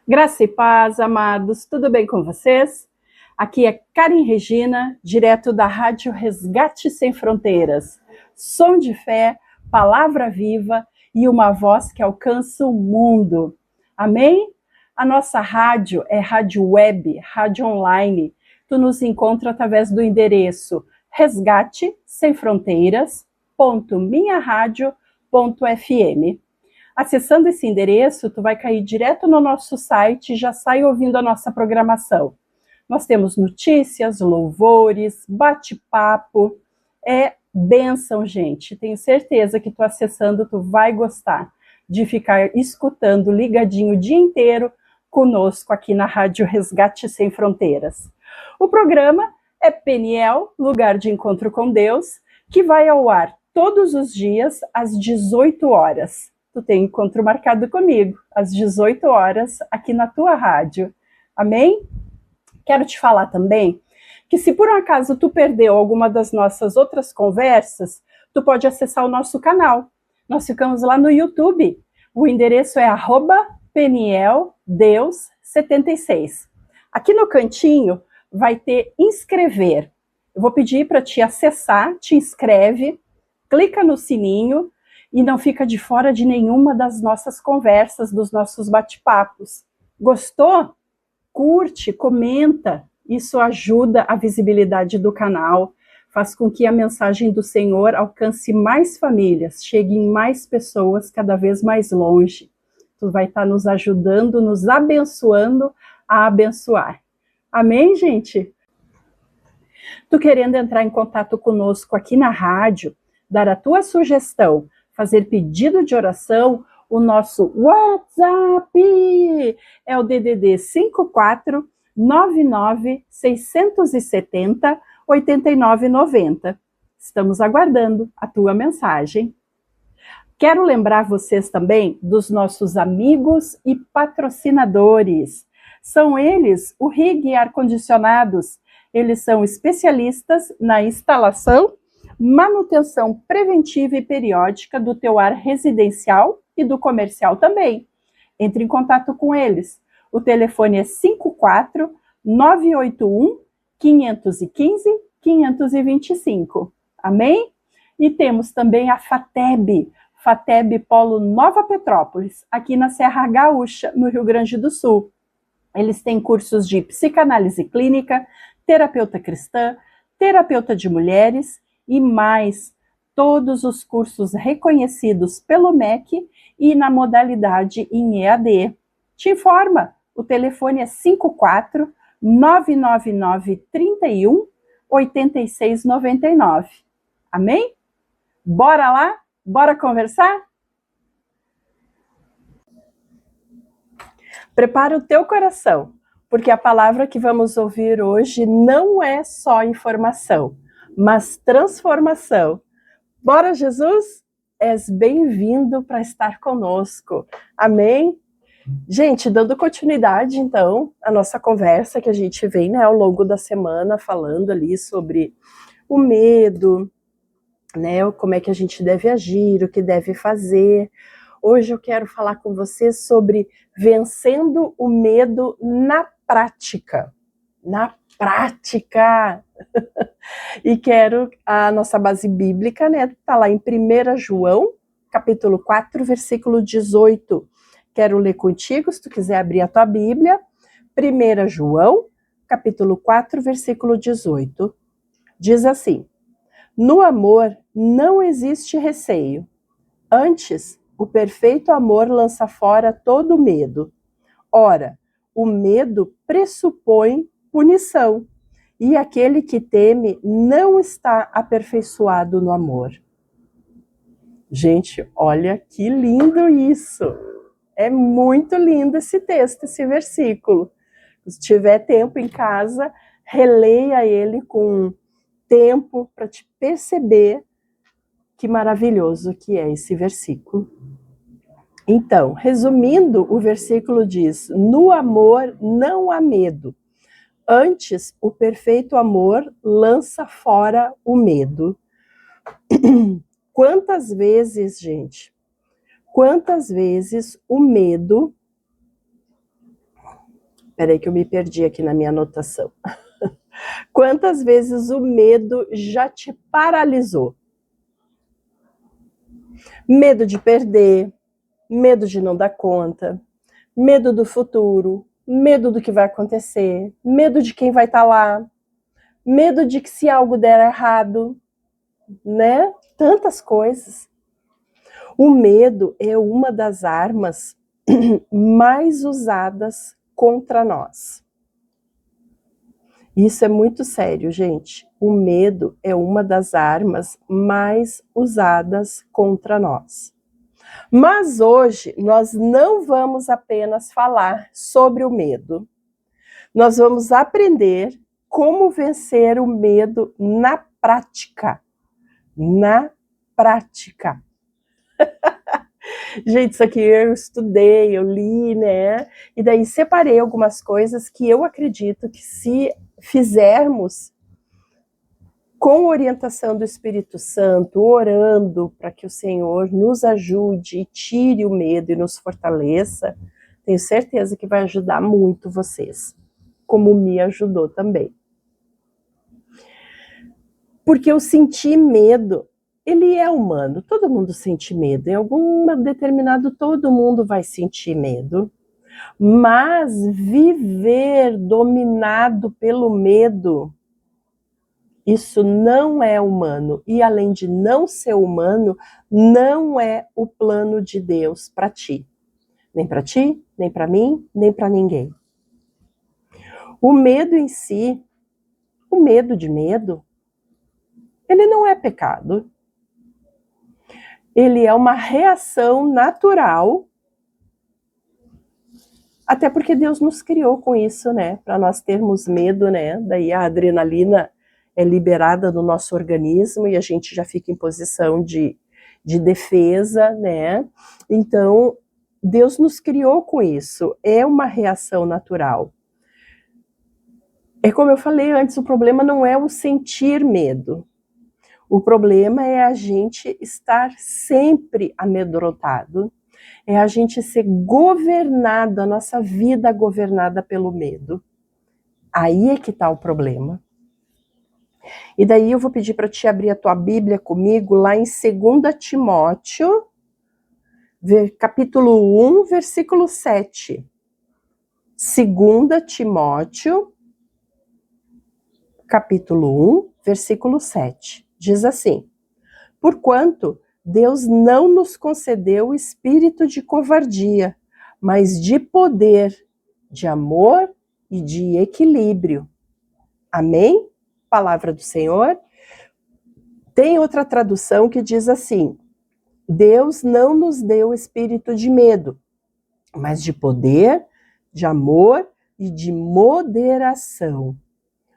Graça e paz, amados, tudo bem com vocês? Aqui é Karen Regina, direto da Rádio Resgate Sem Fronteiras. Som de fé, palavra viva e uma voz que alcança o mundo. Amém? A nossa rádio é rádio web, rádio online. Tu nos encontra através do endereço resgatesemfronteiras.minharadio.fm. Acessando esse endereço, tu vai cair direto no nosso site e já sai ouvindo a nossa programação. Nós temos notícias, louvores, bate-papo, é bênção, gente. Tenho certeza que tu acessando, tu vai gostar de ficar escutando ligadinho o dia inteiro conosco aqui na Rádio Resgate Sem Fronteiras. O programa é Peniel, Lugar de Encontro com Deus, que vai ao ar todos os dias às 18 horas. Tu tem encontro marcado comigo, às 18 horas, aqui na tua rádio. Amém? Quero te falar também que se por um acaso tu perdeu alguma das nossas outras conversas, tu pode acessar o nosso canal. Nós ficamos lá no YouTube. O endereço é @PenielDeus76. Aqui no cantinho vai ter inscrever. Eu vou pedir para te acessar, te inscreve, clica no sininho, e não fica de fora de nenhuma das nossas conversas, dos nossos bate-papos. Gostou? Curte, comenta. Isso ajuda a visibilidade do canal, faz com que a mensagem do Senhor alcance mais famílias, chegue em mais pessoas cada vez mais longe. Tu vai estar nos ajudando, nos abençoando a abençoar. Amém, gente? Tu querendo entrar em contato conosco aqui na rádio, dar a tua sugestão, fazer pedido de oração, o nosso WhatsApp é o DDD 54 99 670 8990. Estamos aguardando a tua mensagem. Quero lembrar vocês também dos nossos amigos e patrocinadores. São eles o RIG Ar-Condicionados. Eles são especialistas na instalação, manutenção preventiva e periódica do teu ar residencial e do comercial também. Entre em contato com eles. O telefone é 54 981 515 525. Amém? E temos também a FATEB Polo Nova Petrópolis, aqui na Serra Gaúcha, no Rio Grande do Sul. Eles têm cursos de psicanálise clínica, terapeuta cristã, terapeuta de mulheres, e mais, todos os cursos reconhecidos pelo MEC e na modalidade em EAD. Te informa, o telefone é 54 999 31 8699. Amém? Bora lá? Bora conversar? Prepara o teu coração, porque a palavra que vamos ouvir hoje não é só informação, mas transformação. Bora, Jesus? És bem-vindo para estar conosco. Amém? Gente, dando continuidade, então, à nossa conversa que a gente vem, ao longo da semana, falando ali sobre o medo, como é que a gente deve agir, o que deve fazer. Hoje eu quero falar com vocês sobre vencendo o medo na prática. Na prática! E quero a nossa base bíblica, tá lá em 1 João, capítulo 4, versículo 18. Quero ler contigo, se tu quiser abrir a tua Bíblia. 1 João, capítulo 4, versículo 18. Diz assim: no amor não existe receio. Antes, o perfeito amor lança fora todo medo. Ora, o medo pressupõe punição. E aquele que teme não está aperfeiçoado no amor. Gente, olha que lindo isso! É muito lindo esse texto, esse versículo. Se tiver tempo em casa, releia ele com tempo para te perceber que maravilhoso que é esse versículo. Então, resumindo, o versículo diz: no amor não há medo. Antes, o perfeito amor lança fora o medo. Quantas vezes, gente, quantas vezes o medo Peraí que eu me perdi aqui na minha anotação. Quantas vezes o medo já te paralisou? Medo de perder, medo de não dar conta, medo do futuro, medo do que vai acontecer, medo de quem vai estar lá, medo de que se algo der errado, né? Tantas coisas. O medo é uma das armas mais usadas contra nós. Isso é muito sério, gente. O medo é uma das armas mais usadas contra nós. Mas hoje nós não vamos apenas falar sobre o medo. Nós vamos aprender como vencer o medo na prática. Na prática. Gente, isso aqui eu estudei, eu li, né? E daí separei algumas coisas que eu acredito que se fizermos com orientação do Espírito Santo, orando para que o Senhor nos ajude, tire o medo e nos fortaleça, tenho certeza que vai ajudar muito vocês, como me ajudou também. Porque eu senti medo, ele é humano, todo mundo sente medo, em algum determinado todo mundo vai sentir medo, mas viver dominado pelo medo, isso não é humano, e além de não ser humano, não é o plano de Deus para ti, nem para mim, nem para ninguém. O medo em si, o medo de medo, ele não é pecado. Ele é uma reação natural, até porque Deus nos criou com isso, né? Para nós termos medo, né? Daí a adrenalina é liberada do nosso organismo e a gente já fica em posição de defesa, né? Então, Deus nos criou com isso, é uma reação natural. É como eu falei antes, o problema não é o sentir medo. O problema é a gente estar sempre amedrontado, é a gente ser governado, a nossa vida governada pelo medo. Aí é que está o problema. E daí eu vou pedir para te abrir a tua Bíblia comigo lá em 2 Timóteo, capítulo 1, versículo 7. 2 Timóteo, capítulo 1, versículo 7. Diz assim: porquanto Deus não nos concedeu o espírito de covardia, mas de poder, de amor e de equilíbrio. Amém? Palavra do Senhor. Tem outra tradução que diz assim: Deus não nos deu espírito de medo, mas de poder, de amor e de moderação.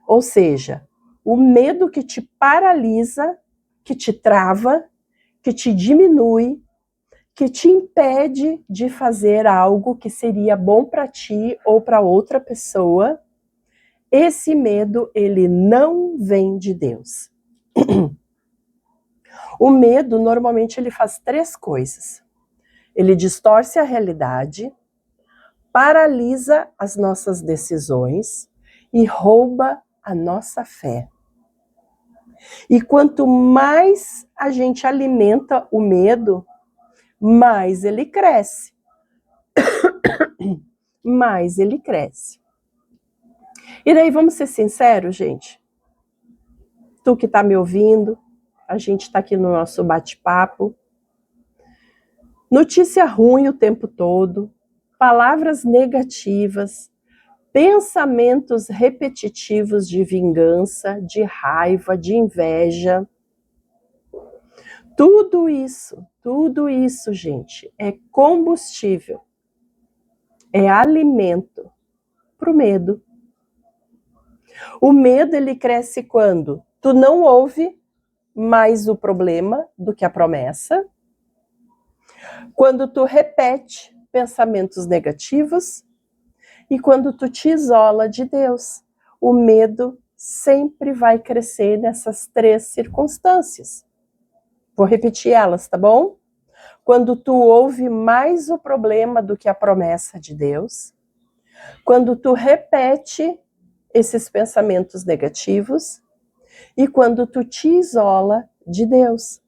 Ou seja, o medo que te paralisa, que te trava, que te diminui, que te impede de fazer algo que seria bom para ti ou para outra pessoa, esse medo, ele não vem de Deus. O medo, normalmente, ele faz 3 coisas. Ele distorce a realidade, paralisa as nossas decisões e rouba a nossa fé. E quanto mais a gente alimenta o medo, mais ele cresce. Mais ele cresce. E daí, vamos ser sinceros, gente? Tu que está me ouvindo, a gente está aqui no nosso bate-papo. Notícia ruim o tempo todo, palavras negativas, pensamentos repetitivos de vingança, de raiva, de inveja. Tudo isso, gente, é combustível, é alimento para o medo. O medo, ele cresce quando tu não ouve mais o problema do que a promessa, quando tu repete pensamentos negativos e quando tu te isola de Deus. O medo sempre vai crescer nessas 3 circunstâncias. Vou repetir elas, tá bom? Quando tu ouve mais o problema do que a promessa de Deus, Quando tu repete esses pensamentos negativos e quando tu te isola de Deus.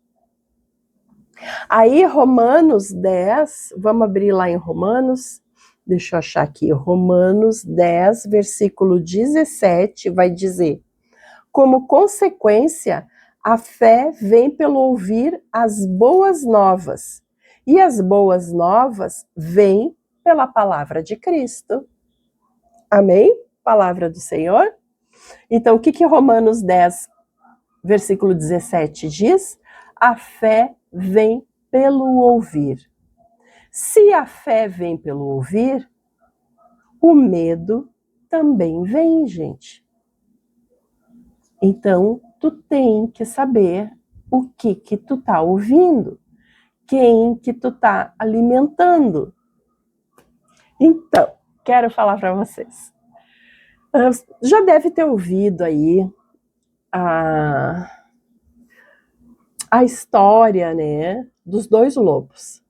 Aí Romanos 10, vamos abrir lá em Romanos, deixa eu achar aqui, Romanos 10, versículo 17, vai dizer: como consequência, a fé vem pelo ouvir as boas novas, e as boas novas vêm pela palavra de Cristo. Amém? Palavra do Senhor. Então, o que Romanos 10, versículo 17 diz? A fé vem pelo ouvir. Se a fé vem pelo ouvir, o medo também vem, gente. Então, tu tem que saber o que tu tá ouvindo, quem que tu tá alimentando. Então, quero falar para vocês. Já deve ter ouvido aí a história, né, dos dois lobos.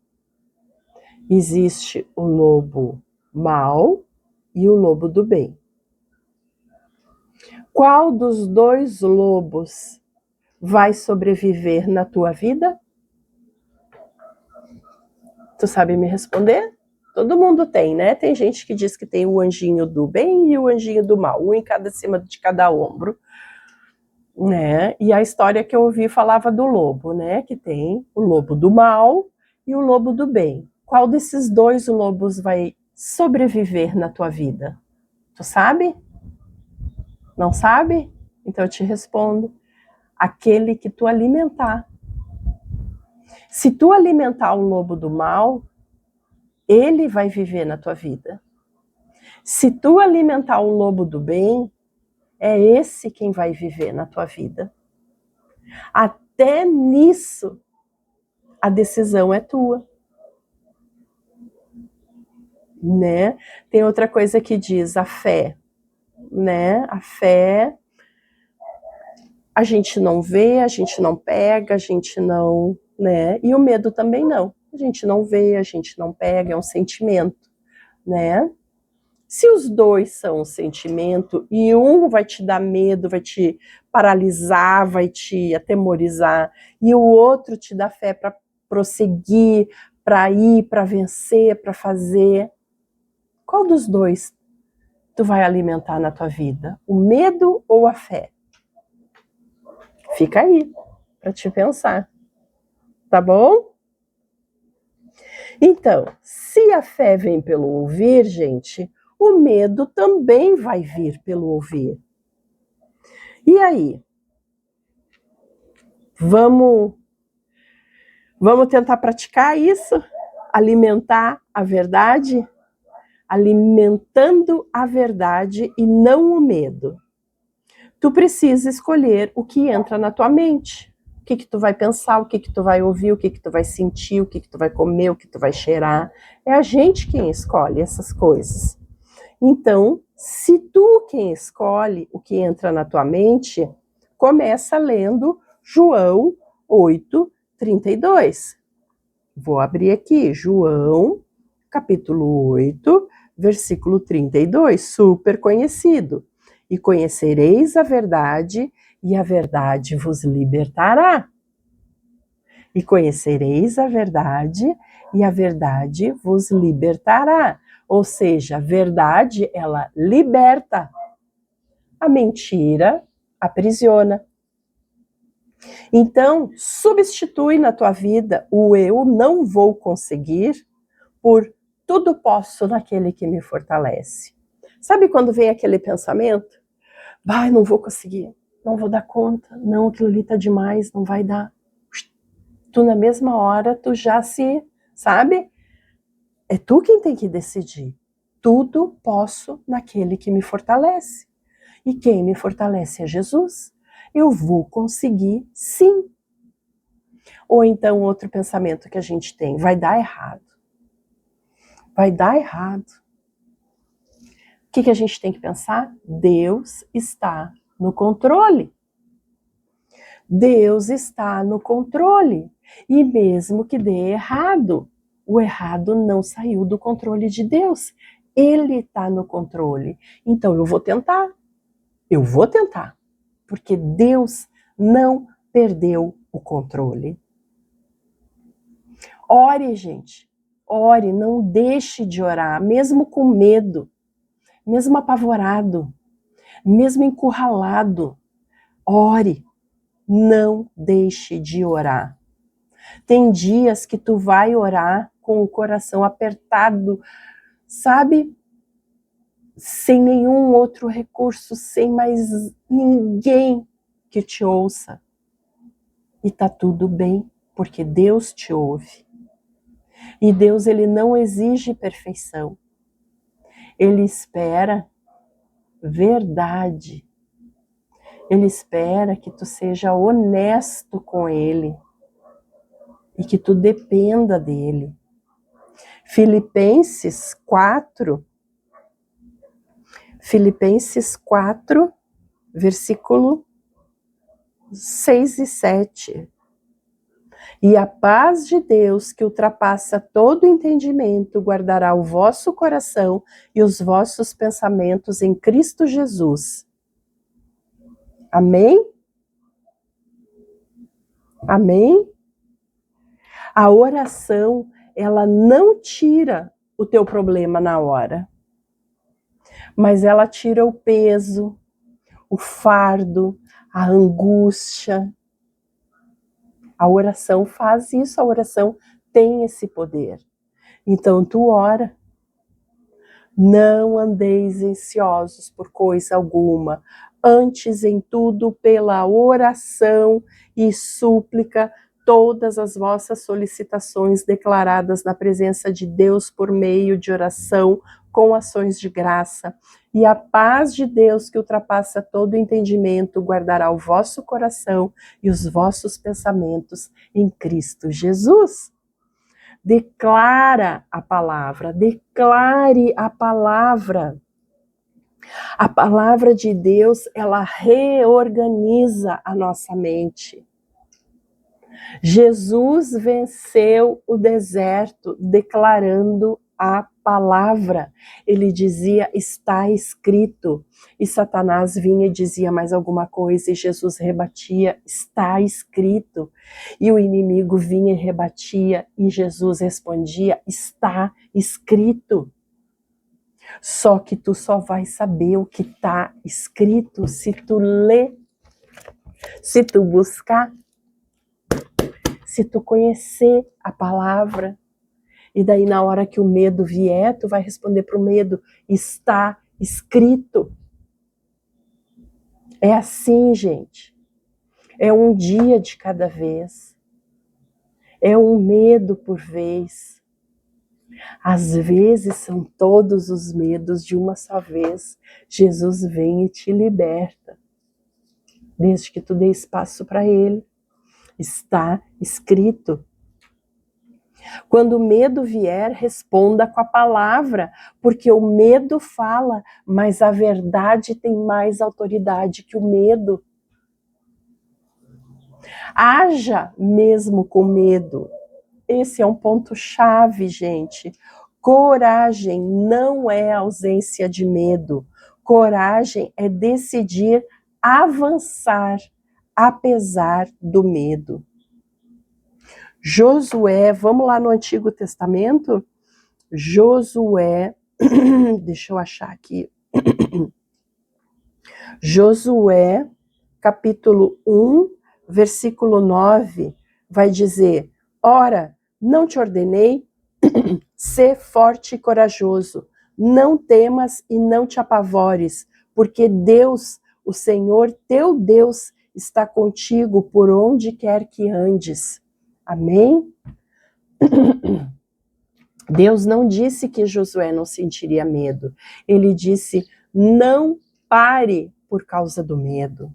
Existe o lobo mau e o lobo do bem. Qual dos dois lobos vai sobreviver na tua vida? Tu sabe me responder? Todo mundo tem, né? Tem gente que diz que tem o anjinho do bem e o anjinho do mal, um em cada cima de cada ombro, né? E a história que eu ouvi falava do lobo, né? Que tem o lobo do mal e o lobo do bem. Qual desses dois lobos vai sobreviver na tua vida? Tu sabe? Não sabe? Então eu te respondo: aquele que tu alimentar. Se tu alimentar o lobo do mal, ele vai viver na tua vida. Se tu alimentar o lobo do bem, é esse quem vai viver na tua vida. Até nisso, a decisão é tua. Né? Tem outra coisa que diz a fé, né? A fé a gente não vê, a gente não pega, a gente não, né? E o medo também não. A gente não vê, a gente não pega, é um sentimento, né? Se os dois são um sentimento e um vai te dar medo, vai te paralisar, vai te atemorizar, e o outro te dá fé para prosseguir, para ir, para vencer, para fazer, qual dos dois tu vai alimentar na tua vida? O medo ou a fé? Fica aí para te pensar, tá bom? Então, se a fé vem pelo ouvir, gente, o medo também vai vir pelo ouvir. E aí? Vamos tentar praticar isso? Alimentar a verdade? Alimentando a verdade e não o medo. Tu precisa escolher o que entra na tua mente. O que tu vai pensar, o que tu vai ouvir, o que tu vai sentir, o que tu vai comer, o que tu vai cheirar. É a gente quem escolhe essas coisas. Então, se tu quem escolhe o que entra na tua mente, começa lendo João 8:32. Vou abrir aqui, João, capítulo 8, versículo 32, super conhecido. E conhecereis a verdade, e a verdade vos libertará. E conhecereis a verdade, e a verdade vos libertará. Ou seja, a verdade, ela liberta. A mentira aprisiona. Então, substitui na tua vida o eu não vou conseguir por tudo posso naquele que me fortalece. Sabe quando vem aquele pensamento? Vai, não vou conseguir, não vou dar conta, não, aquilo ali tá demais, não vai dar. Tu na mesma hora, tu já se, sabe? É tu quem tem que decidir. Tudo posso naquele que me fortalece. E quem me fortalece é Jesus. Eu vou conseguir, sim. Ou então outro pensamento que a gente tem, vai dar errado. Vai dar errado. O que a gente tem que pensar? Deus está no controle. Deus está no controle. E mesmo que dê errado, o errado não saiu do controle de Deus. Ele está no controle. Então eu vou tentar, porque Deus não perdeu o controle. Ore, gente, ore, não deixe de orar, mesmo com medo, mesmo apavorado, mesmo encurralado. Ore, não deixe de orar. Tem dias que tu vai orar com o coração apertado, sabe? Sem nenhum outro recurso, sem mais ninguém que te ouça. E tá tudo bem, porque Deus te ouve. E Deus, ele não exige perfeição. Ele espera verdade. Ele espera que tu seja honesto com ele e que tu dependa dele. Filipenses 4, versículo 6 e 7. E a paz de Deus, que ultrapassa todo entendimento, guardará o vosso coração e os vossos pensamentos em Cristo Jesus. Amém? Amém? A oração, ela não tira o teu problema na hora, mas ela tira o peso, o fardo, a angústia. A oração faz isso, a oração tem esse poder. Então tu ora. Não andeis ansiosos por coisa alguma, antes em tudo pela oração e súplica, todas as vossas solicitações declaradas na presença de Deus por meio de oração, com ações de graça. E a paz de Deus, que ultrapassa todo entendimento, guardará o vosso coração e os vossos pensamentos em Cristo Jesus. Declara a palavra, declare a palavra. A palavra de Deus, ela reorganiza a nossa mente. Jesus venceu o deserto declarando a palavra. Ele dizia, está escrito. E Satanás vinha e dizia mais alguma coisa e Jesus rebatia, está escrito. E o inimigo vinha e rebatia e Jesus respondia, está escrito. Só que tu só vai saber o que está escrito se tu ler, se tu buscar, se tu conhecer a palavra. E daí na hora que o medo vier, tu vai responder para o medo, está escrito. É assim, gente. É um dia de cada vez. É um medo por vez. Às vezes são todos os medos de uma só vez. Jesus vem e te liberta. Desde que tu dê espaço para ele. Está escrito. Quando o medo vier, responda com a palavra, porque o medo fala, mas a verdade tem mais autoridade que o medo. Haja mesmo com medo. Esse é um ponto-chave, gente. Coragem não é ausência de medo. Coragem é decidir avançar, apesar do medo. Josué, vamos lá no Antigo Testamento? Josué, deixa eu achar aqui. Josué, capítulo 1, versículo 9, vai dizer, ora, não te ordenei, sê forte e corajoso, não temas e não te apavores, porque Deus, o Senhor teu Deus, está contigo por onde quer que andes. Amém? Deus não disse que Josué não sentiria medo. Ele disse, não pare por causa do medo.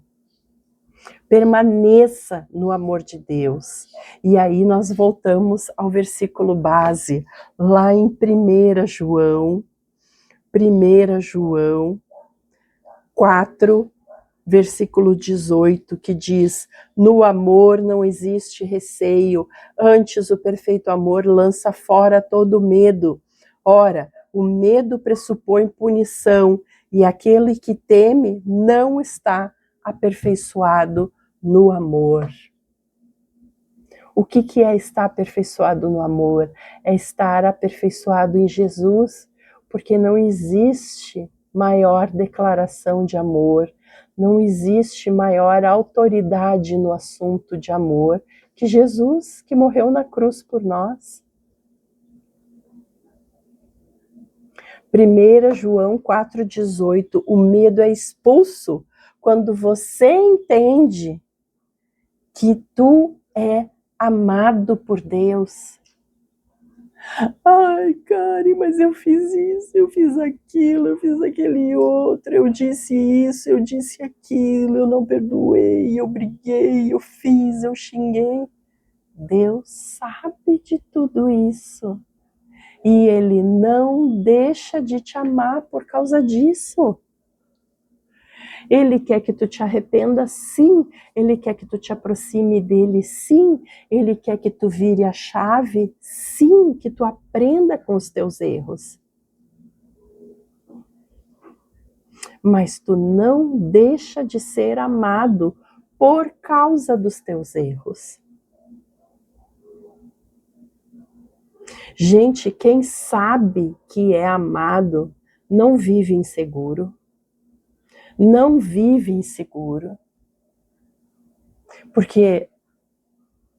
Permaneça no amor de Deus. E aí nós voltamos ao versículo base, lá em 1 João 4, versículo 18, que diz, no amor não existe receio, antes o perfeito amor lança fora todo medo. Ora, O medo pressupõe punição e aquele que teme não está aperfeiçoado no amor. O que é estar aperfeiçoado no amor? É estar aperfeiçoado em Jesus, porque não existe maior declaração de amor, não existe maior autoridade no assunto de amor que Jesus, que morreu na cruz por nós. 1 João 4,18, o medo é expulso quando você entende que tu é amado por Deus. Ai, Karen, mas eu fiz isso, eu fiz aquilo, eu fiz aquele outro, eu disse isso, eu disse aquilo, eu não perdoei, eu briguei, eu fiz, eu xinguei. Deus sabe de tudo isso. E Ele não deixa de te amar por causa disso. Ele quer que tu te arrependa, sim. Ele quer que tu te aproxime dele, sim. Ele quer que tu vire a chave, sim. Que tu aprenda com os teus erros. Mas tu não deixa de ser amado por causa dos teus erros. Gente, quem sabe que é amado não vive inseguro. Não vive inseguro. Porque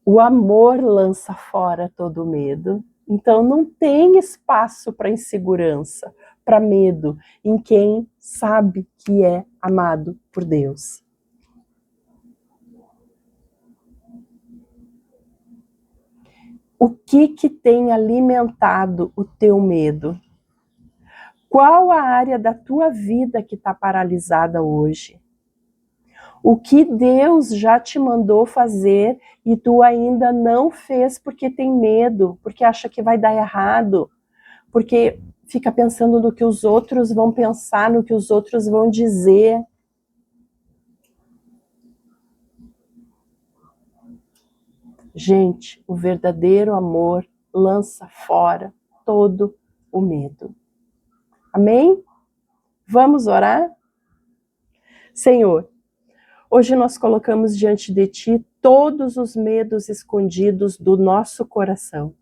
o amor lança fora todo medo. Então não tem espaço para insegurança, para medo, em quem sabe que é amado por Deus. O que tem alimentado o teu medo? Qual a área da tua vida que está paralisada hoje? O que Deus já te mandou fazer e tu ainda não fez porque tem medo, porque acha que vai dar errado, porque fica pensando no que os outros vão pensar, no que os outros vão dizer. Gente, o verdadeiro amor lança fora todo o medo. Amém? Vamos orar? Senhor, hoje nós colocamos diante de Ti todos os medos escondidos do nosso coração.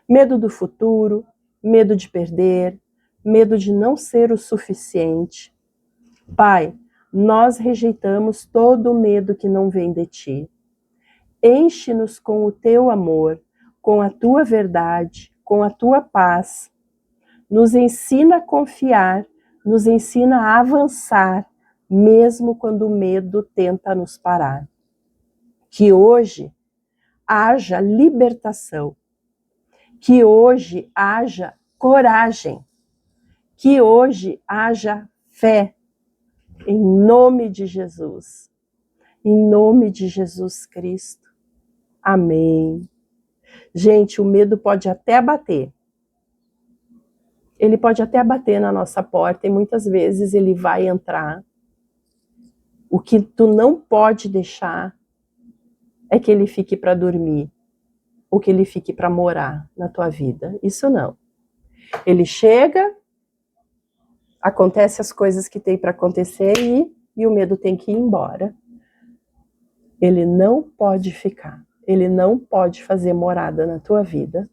Medo do futuro, medo de perder, medo de não ser o suficiente. Pai, nós rejeitamos todo o medo que não vem de Ti. Enche-nos com o Teu amor, com a Tua verdade, com a Tua paz. Nos ensina a confiar, nos ensina a avançar, mesmo quando o medo tenta nos parar. Que hoje haja libertação, que hoje haja coragem, que hoje haja fé, em nome de Jesus, em nome de Jesus Cristo. Amém. Gente, o medo pode até bater. Ele pode até bater na nossa porta e muitas vezes ele vai entrar. O que tu não pode deixar é que ele fique para dormir ou que ele fique para morar na tua vida. Isso não. Ele chega, acontece as coisas que tem para acontecer e o medo tem que ir embora. Ele não pode ficar. Ele não pode fazer morada na tua vida.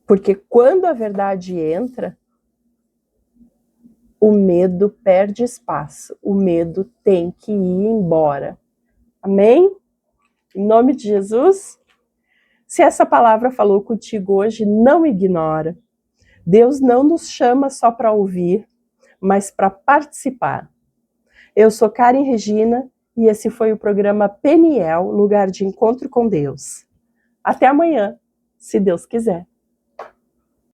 Porque quando a verdade entra, o medo perde espaço. O medo tem que ir embora. Amém? Em nome de Jesus? Se essa palavra falou contigo hoje, não ignora. Deus não nos chama só para ouvir, mas para participar. Eu sou Karen Regina e esse foi o programa Peniel, Lugar de Encontro com Deus. Até amanhã, se Deus quiser.